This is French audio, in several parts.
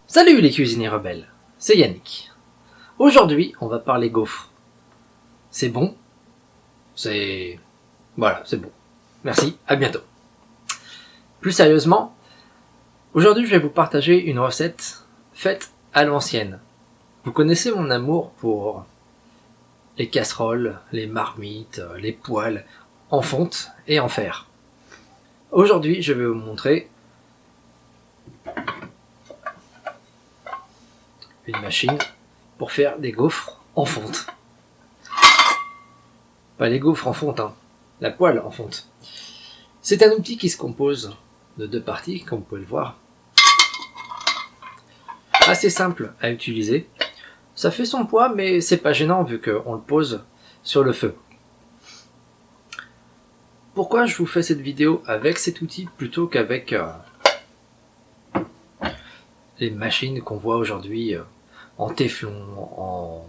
Salut les cuisiniers rebelles, c'est Yannick. Aujourd'hui, on va parler gaufres. C'est bon. Voilà, c'est bon. Merci, à bientôt. Plus sérieusement, aujourd'hui je vais vous partager une recette faite à l'ancienne. Vous connaissez mon amour pour les casseroles, les marmites, les poêles en fonte et en fer. Aujourd'hui, je vais vous montrer une machine pour faire des gaufres en fonte. Pas les gaufres en fonte, la poêle en fonte. C'est un outil qui se compose de deux parties, comme vous pouvez le voir. Assez simple à utiliser. Ça fait son poids, mais c'est pas gênant vu qu'on le pose sur le feu. Pourquoi je vous fais cette vidéo avec cet outil plutôt qu'avec les machines qu'on voit aujourd'hui en téflon, en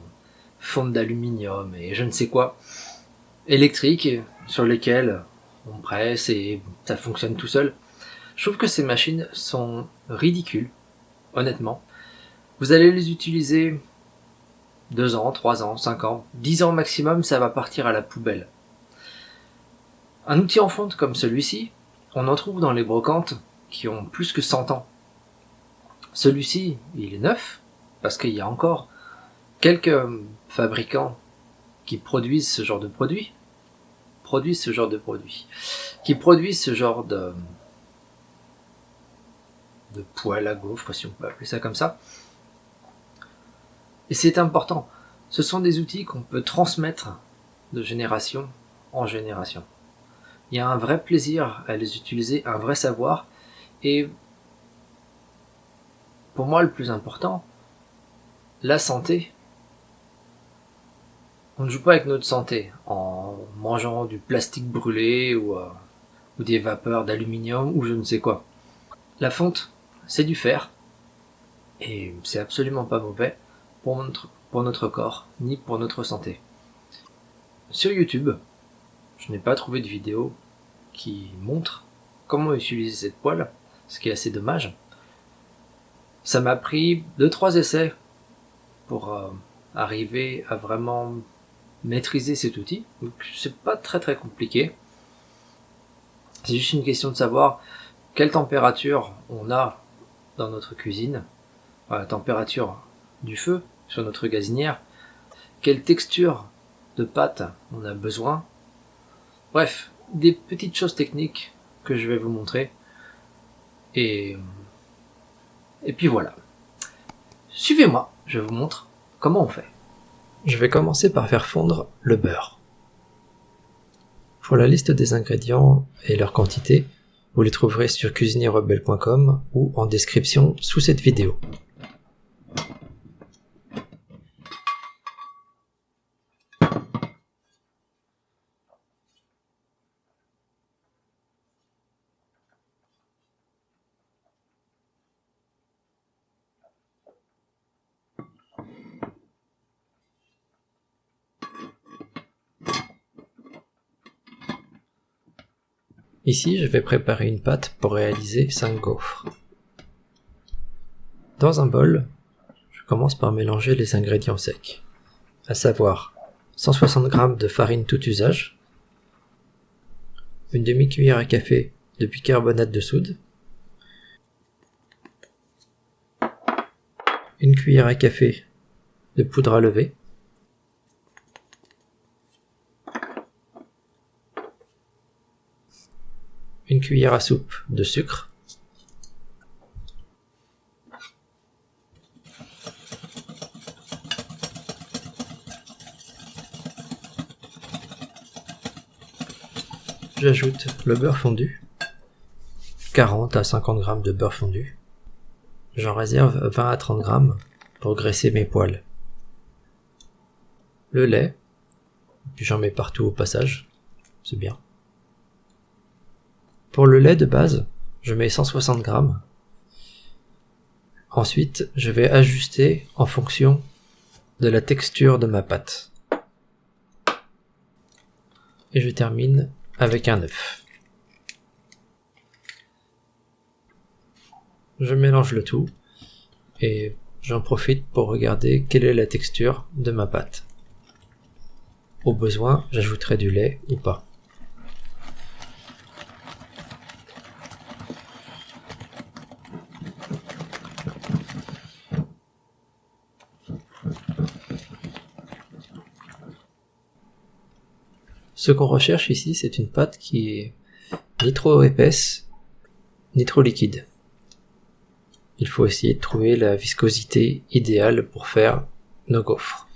fonte d'aluminium et je ne sais quoi, électriques, sur lesquelles on presse et ça fonctionne tout seul. Je trouve que ces machines sont ridicules, honnêtement. Vous allez les utiliser 2 ans, 3 ans, 5 ans, 10 ans maximum, ça va partir à la poubelle. Un outil en fonte comme celui-ci, on en trouve dans les brocantes qui ont plus que 100 ans. Celui-ci, il est neuf, parce qu'il y a encore quelques fabricants qui produisent ce genre de produit, qui produisent ce genre de poêle à gaufres, si on peut appeler ça comme ça. Et c'est important, ce sont des outils qu'on peut transmettre de génération en génération. Il y a un vrai plaisir à les utiliser, un vrai savoir, et pour moi le plus important, la santé. On ne joue pas avec notre santé en mangeant du plastique brûlé ou des vapeurs d'aluminium ou je ne sais quoi. La fonte, c'est du fer, et c'est absolument pas mauvais pour notre corps, ni pour notre santé. Sur YouTube, je n'ai pas trouvé de vidéo qui montre comment utiliser cette poêle, ce qui est assez dommage. Ça m'a pris 2-3 essais pour arriver à vraiment maîtriser cet outil. Donc c'est pas très compliqué. C'est juste une question de savoir quelle température on a dans notre cuisine, la température du feu sur notre gazinière, quelle texture de pâte on a besoin. Bref, des petites choses techniques que je vais vous montrer. Et puis voilà. Suivez-moi, je vous montre comment on fait. Je vais commencer par faire fondre le beurre. Pour la liste des ingrédients et leur quantité, vous les trouverez sur cuisinierrebelle.com ou en description sous cette vidéo. Ici, je vais préparer une pâte pour réaliser 5 gaufres. Dans un bol, je commence par mélanger les ingrédients secs, à savoir 160 g de farine tout usage, une demi-cuillère à café de bicarbonate de soude, une cuillère à café de poudre à lever, une cuillère à soupe de sucre, j'ajoute le beurre fondu, 40 à 50 g de beurre fondu, j'en réserve 20 à 30 g pour graisser mes poêles, le lait, puis j'en mets partout au passage, c'est bien. Pour le lait de base, je mets 160 g. Ensuite, je vais ajuster en fonction de la texture de ma pâte. Et je termine avec un œuf. Je mélange le tout et j'en profite pour regarder quelle est la texture de ma pâte. Au besoin, j'ajouterai du lait ou pas. Ce qu'on recherche ici, c'est une pâte qui est ni trop épaisse, ni trop liquide. Il faut essayer de trouver la viscosité idéale pour faire nos gaufres.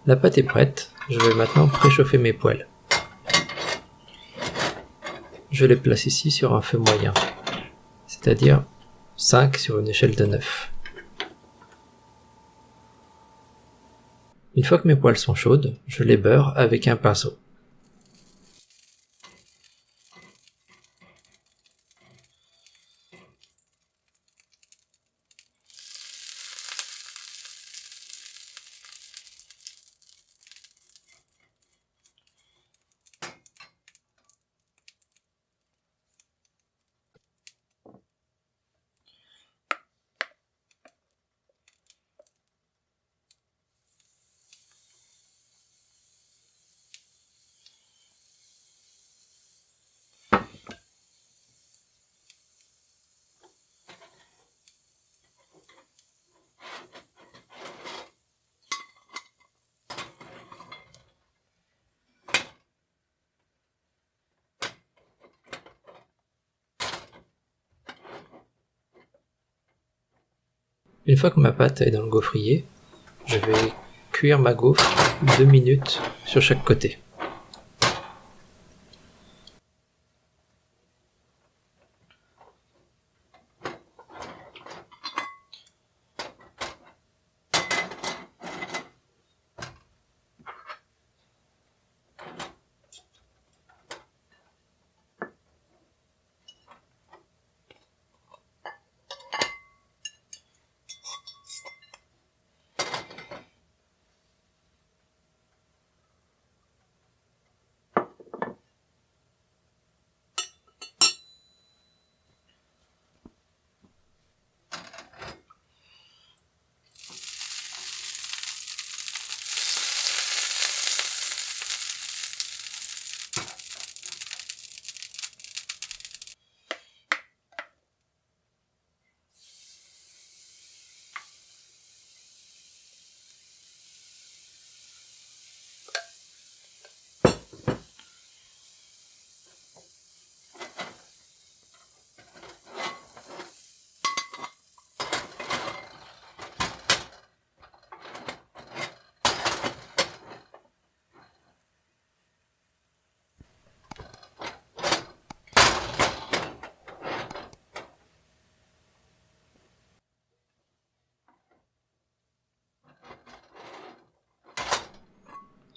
La pâte est prête, je vais maintenant préchauffer mes poêles. Je les place ici sur un feu moyen, c'est-à-dire 5 sur une échelle de 9. Une fois que mes poêles sont chaudes, je les beurre avec un pinceau. Une fois que ma pâte est dans le gaufrier, je vais cuire ma gaufre 2 minutes sur chaque côté.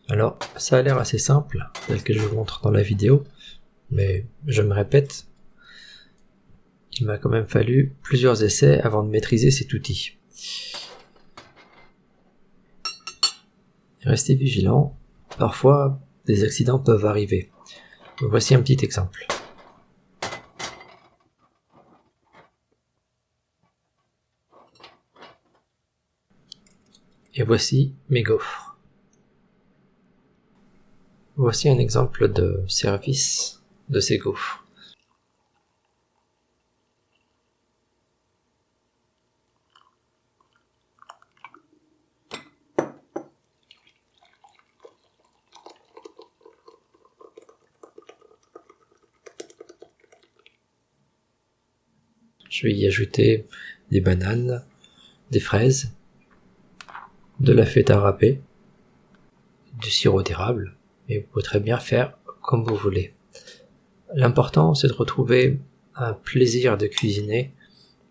Alors, ça a l'air assez simple, tel que je vous montre dans la vidéo, mais je me répète, il m'a quand même fallu plusieurs essais avant de maîtriser cet outil. Restez vigilants, parfois des accidents peuvent arriver. Voici un petit exemple. Et voici mes gaufres. Voici un exemple de service de ces gaufres. Je vais y ajouter des bananes, des fraises, de la feta râpée, du sirop d'érable, et vous pouvez très bien faire comme vous voulez. L'important, c'est de retrouver un plaisir de cuisiner,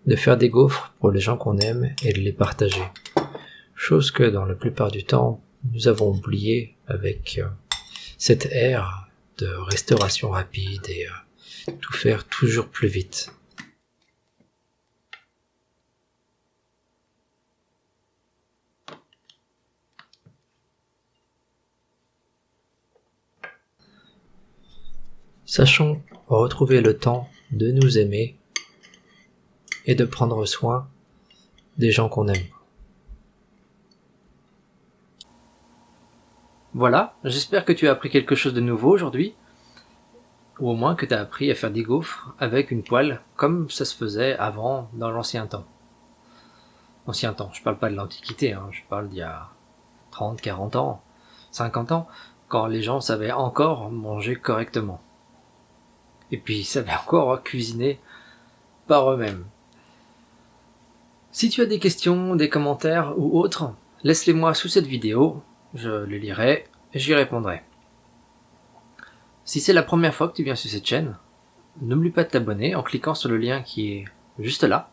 de faire des gaufres pour les gens qu'on aime et de les partager. Chose que dans la plupart du temps, nous avons oublié avec cette ère de restauration rapide et tout faire toujours plus vite. Sachons retrouver le temps de nous aimer et de prendre soin des gens qu'on aime. Voilà, j'espère que tu as appris quelque chose de nouveau aujourd'hui, ou au moins que tu as appris à faire des gaufres avec une poêle comme ça se faisait avant dans l'ancien temps. Ancien temps, je parle pas de l'Antiquité, je parle d'il y a 30, 40 ans, 50 ans, quand les gens savaient encore manger correctement. Et puis ils savaient encore cuisiner par eux-mêmes. Si tu as des questions, des commentaires ou autres, laisse-les-moi sous cette vidéo, je les lirai et j'y répondrai. Si c'est la première fois que tu viens sur cette chaîne, n'oublie pas de t'abonner en cliquant sur le lien qui est juste là.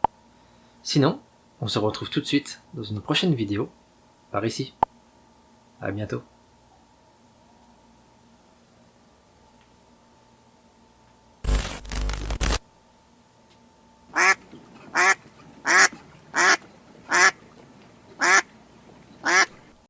Sinon, on se retrouve tout de suite dans une prochaine vidéo, par ici. À bientôt.